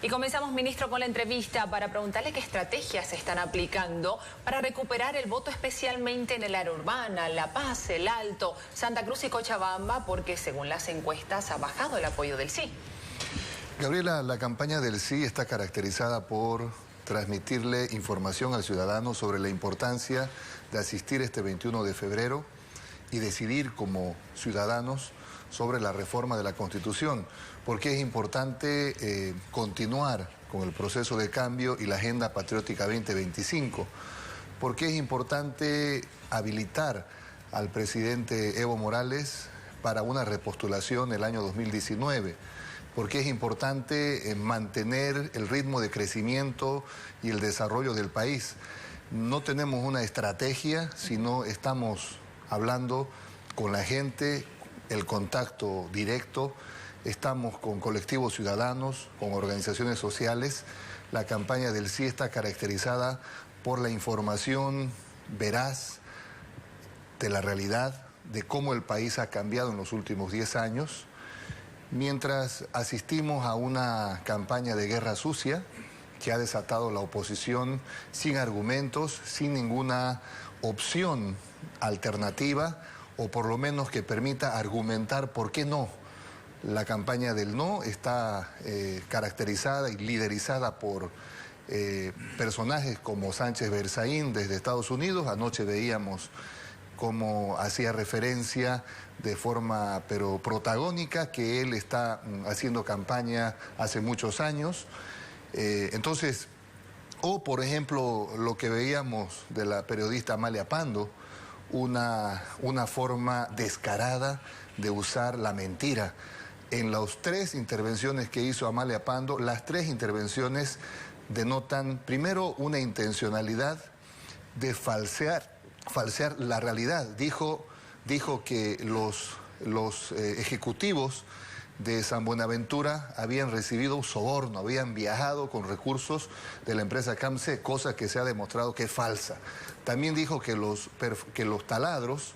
Y comenzamos, ministro, con la entrevista para preguntarle qué estrategias se están aplicando para recuperar el voto, especialmente en el área urbana, La Paz, El Alto, Santa Cruz y Cochabamba, porque según las encuestas ha bajado el apoyo del sí. Gabriela, la campaña del sí está caracterizada por transmitirle información al ciudadano sobre la importancia de asistir este 21 de febrero y decidir como ciudadanos sobre la reforma de la Constitución, porque es importante continuar con el proceso de cambio y la Agenda Patriótica 2025, porque es importante habilitar al presidente Evo Morales para una repostulación el año 2019, porque es importante mantener el ritmo de crecimiento y el desarrollo del país. No tenemos una estrategia, sino estamos hablando con la gente, el contacto directo, estamos con colectivos ciudadanos, con organizaciones sociales. La campaña del sí está caracterizada por la información veraz de la realidad, de cómo el país ha cambiado en los últimos 10 años, mientras asistimos a una campaña de guerra sucia que ha desatado la oposición sin argumentos, sin ninguna opción alternativa, o por lo menos que permita argumentar por qué no. La campaña del no está caracterizada y liderizada por personajes como Sánchez Berzaín desde Estados Unidos. Anoche veíamos cómo hacía referencia de forma pero protagónica que él está haciendo campaña hace muchos años. Entonces, o por ejemplo lo que veíamos de la periodista Amalia Pando, una forma descarada de usar la mentira. En las 3 intervenciones que hizo Amalia Pando, las 3 intervenciones denotan primero una intencionalidad de falsear la realidad. Dijo que los ejecutivos de San Buenaventura habían recibido un soborno, habían viajado con recursos de la empresa CAMSE, cosa que se ha demostrado que es falsa. También dijo que los taladros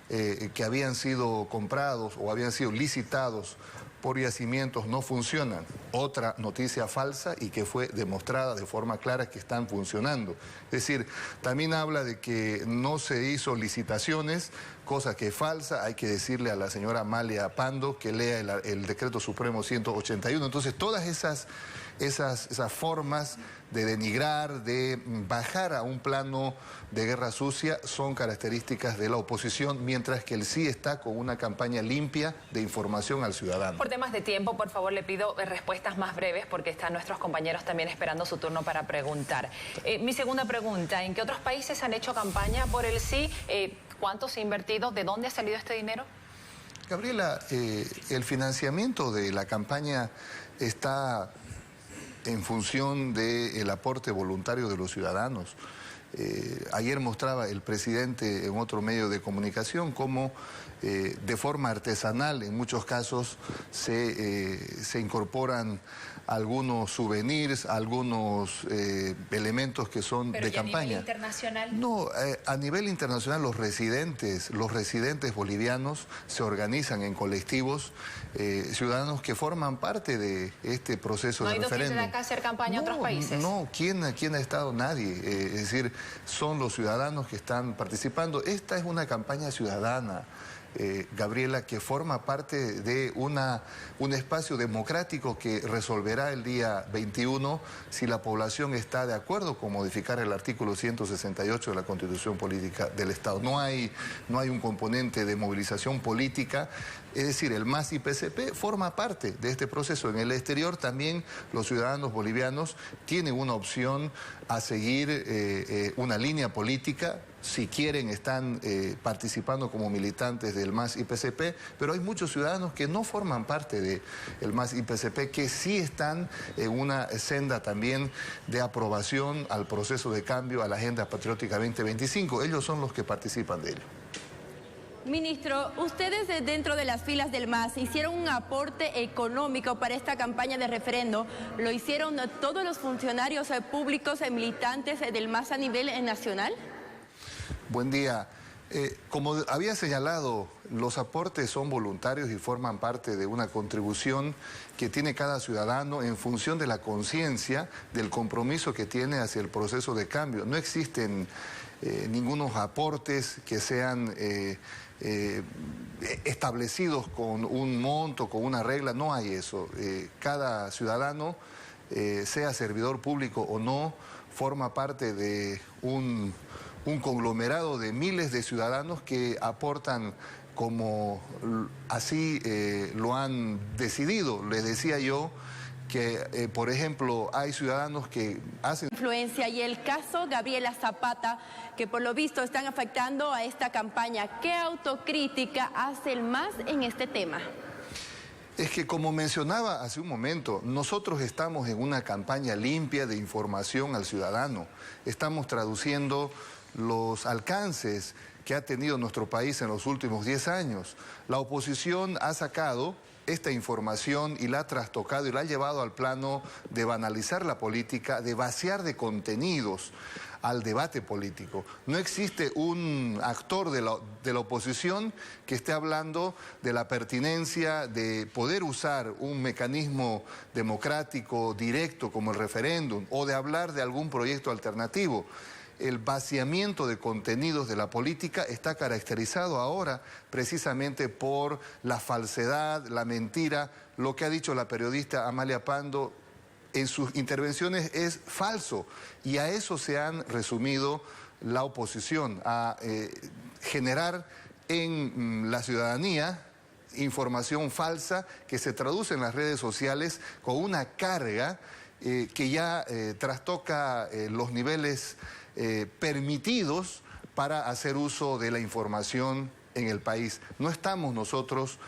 que habían sido comprados o habían sido licitados por yacimientos no funcionan. Otra noticia falsa y que fue demostrada de forma clara que están funcionando. Es decir, también habla de que no se hizo licitaciones, cosa que es falsa. Hay que decirle a la señora Amalia Pando que lea el Decreto Supremo 181. Entonces, todas esas formas de denigrar, de bajar a un plano de guerra sucia son características de la oposición, mientras que el sí está con una campaña limpia de información al ciudadano. Por temas de tiempo, por favor, le pido respuestas más breves porque están nuestros compañeros también esperando su turno para preguntar. Mi segunda pregunta, ¿en qué otros países han hecho campaña por el sí? ¿Cuánto se ha invertido? ¿De dónde ha salido este dinero? Gabriela, el financiamiento de la campaña está en función del aporte voluntario de los ciudadanos. Ayer mostraba el presidente en otro medio de comunicación cómo de forma artesanal en muchos casos se incorporan algunos souvenirs, algunos elementos que son de campaña. ¿A nivel internacional? No, a nivel internacional los residentes bolivianos se organizan en colectivos ciudadanos que forman parte de este proceso de referéndum. ¿No ha ido gente de acá a hacer campaña a otros países? No, ¿quién ha estado? Nadie. Es decir, son los ciudadanos que están participando. Esta es una campaña ciudadana, Gabriela, que forma parte de un espacio democrático que resolverá el día 21 si la población está de acuerdo con modificar el artículo 168 de la Constitución Política del Estado. No hay un componente de movilización política. Es decir, el MAS y PCP forma parte de este proceso. En el exterior también los ciudadanos bolivianos tienen una opción a seguir una línea política. Si quieren, están participando como militantes del MAS y PCP, pero hay muchos ciudadanos que no forman parte del MAS y PCP, que sí están en una senda también de aprobación al proceso de cambio, a la Agenda Patriótica 2025. Ellos son los que participan de ello. Ministro, ustedes dentro de las filas del MAS hicieron un aporte económico para esta campaña de referendo. ¿Lo hicieron todos los funcionarios públicos militantes del MAS a nivel nacional? Buen día. Como había señalado, los aportes son voluntarios y forman parte de una contribución que tiene cada ciudadano en función de la conciencia, del compromiso que tiene hacia el proceso de cambio. No existen ningunos aportes que sean establecidos con un monto, con una regla, no hay eso. Cada ciudadano, sea servidor público o no, forma parte de un conglomerado de miles de ciudadanos que aportan como así lo han decidido. Les decía yo que, por ejemplo, hay ciudadanos que hacen Influencia y el caso Gabriela Zapata, que por lo visto están afectando a esta campaña. ¿Qué autocrítica hace el MAS en este tema? Es que, como mencionaba hace un momento, nosotros estamos en una campaña limpia de información al ciudadano. Estamos traduciendo los alcances que ha tenido nuestro país en los últimos 10 años. La oposición ha sacado esta información y la ha trastocado y la ha llevado al plano de banalizar la política, de vaciar de contenidos al debate político. No existe un actor de la oposición que esté hablando de la pertinencia de poder usar un mecanismo democrático directo como el referéndum o de hablar de algún proyecto alternativo. El vaciamiento de contenidos de la política está caracterizado ahora precisamente por la falsedad, la mentira. Lo que ha dicho la periodista Amalia Pando en sus intervenciones es falso, y a eso se han resumido la oposición, a generar en la ciudadanía información falsa que se traduce en las redes sociales con una carga que ya trastoca los niveles permitidos para hacer uso de la información en el país. No estamos nosotros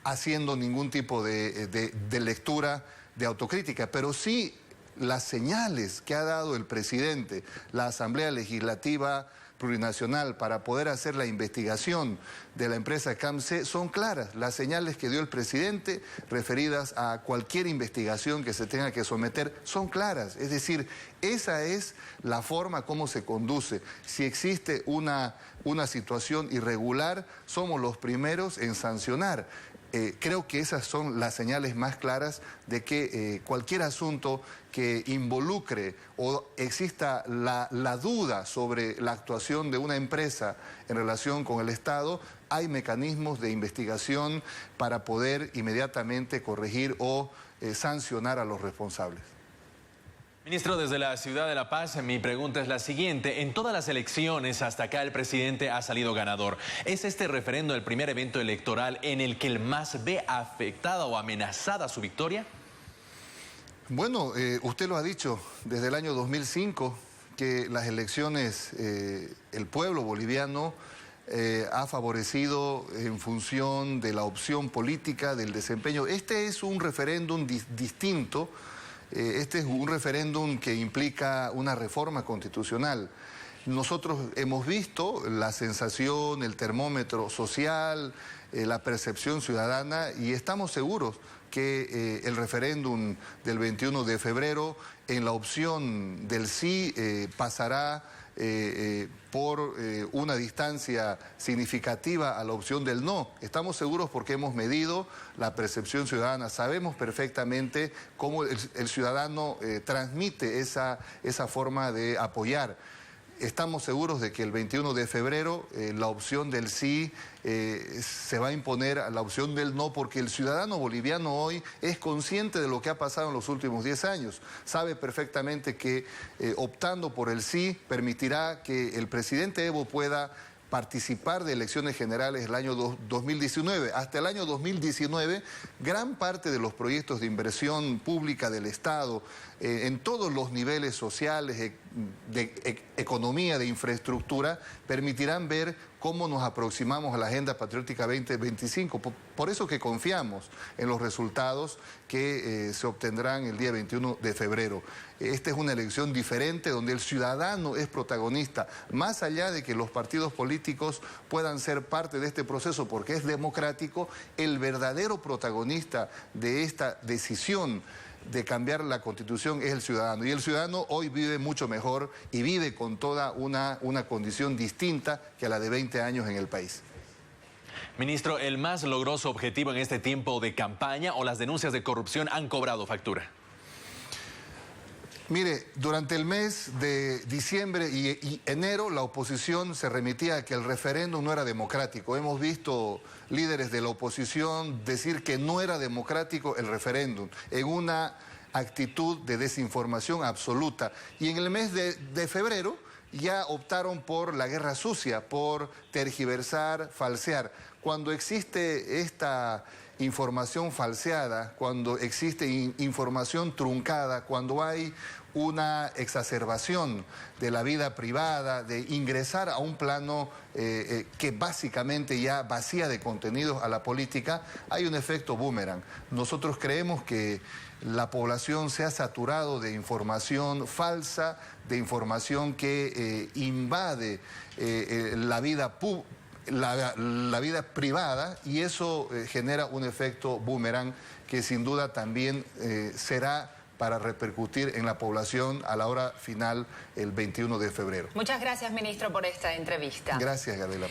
haciendo ningún tipo de lectura de autocrítica, pero sí las señales que ha dado el presidente, la Asamblea Legislativa Plurinacional, para poder hacer la investigación de la empresa CAMSE son claras. Las señales que dio el presidente referidas a cualquier investigación que se tenga que someter son claras. Es decir, esa es la forma como se conduce. Si existe una situación irregular, somos los primeros en sancionar. Creo que esas son las señales más claras de que cualquier asunto que involucre o exista la duda sobre la actuación de una empresa en relación con el Estado, hay mecanismos de investigación para poder inmediatamente corregir o sancionar a los responsables. Ministro, desde la ciudad de La Paz, mi pregunta es la siguiente. En todas las elecciones hasta acá el presidente ha salido ganador. ¿Es este referendo el primer evento electoral en el que el MAS ve afectada o amenazada su victoria? Bueno, usted lo ha dicho desde el año 2005, que las elecciones, el pueblo boliviano ha favorecido en función de la opción política, del desempeño. Este es un referéndum distinto. Este es un referéndum que implica una reforma constitucional. Nosotros hemos visto la sensación, el termómetro social, la percepción ciudadana, y estamos seguros que el referéndum del 21 de febrero en la opción del sí pasará por una distancia significativa a la opción del no. Estamos seguros porque hemos medido la percepción ciudadana. Sabemos perfectamente cómo el ciudadano transmite esa forma de apoyar. Estamos seguros de que el 21 de febrero la opción del sí se va a imponer a la opción del no, porque el ciudadano boliviano hoy es consciente de lo que ha pasado en los últimos 10 años. Sabe perfectamente que optando por el sí permitirá que el presidente Evo pueda participar de elecciones generales el año 2019. Hasta el año 2019, gran parte de los proyectos de inversión pública del Estado, en todos los niveles sociales, de economía, de infraestructura, permitirán ver cómo nos aproximamos a la Agenda Patriótica 2025. Por eso que confiamos en los resultados que se obtendrán el día 21 de febrero. Esta es una elección diferente donde el ciudadano es protagonista, más allá de que los partidos políticos puedan ser parte de este proceso porque es democrático. El verdadero protagonista de esta decisión de cambiar la Constitución es el ciudadano. Y el ciudadano hoy vive mucho mejor y vive con toda una condición distinta que a la de 20 años en el país. Ministro, ¿el MAS logró su objetivo en este tiempo de campaña o las denuncias de corrupción han cobrado factura? Mire, durante el mes de diciembre y enero la oposición se remitía a que el referéndum no era democrático. Hemos visto líderes de la oposición decir que no era democrático el referéndum en una actitud de desinformación absoluta. Y en el mes de febrero ya optaron por la guerra sucia, por tergiversar, falsear. Cuando existe esta información falseada, cuando existe información truncada, cuando hay una exacerbación de la vida privada, de ingresar a un plano que básicamente ya vacía de contenidos a la política, hay un efecto boomerang. Nosotros creemos que la población se ha saturado de información falsa, de información que invade la vida pública, la vida privada, y eso genera un efecto boomerang que sin duda también será para repercutir en la población a la hora final el 21 de febrero. Muchas gracias, ministro, por esta entrevista. Gracias, Gabriela.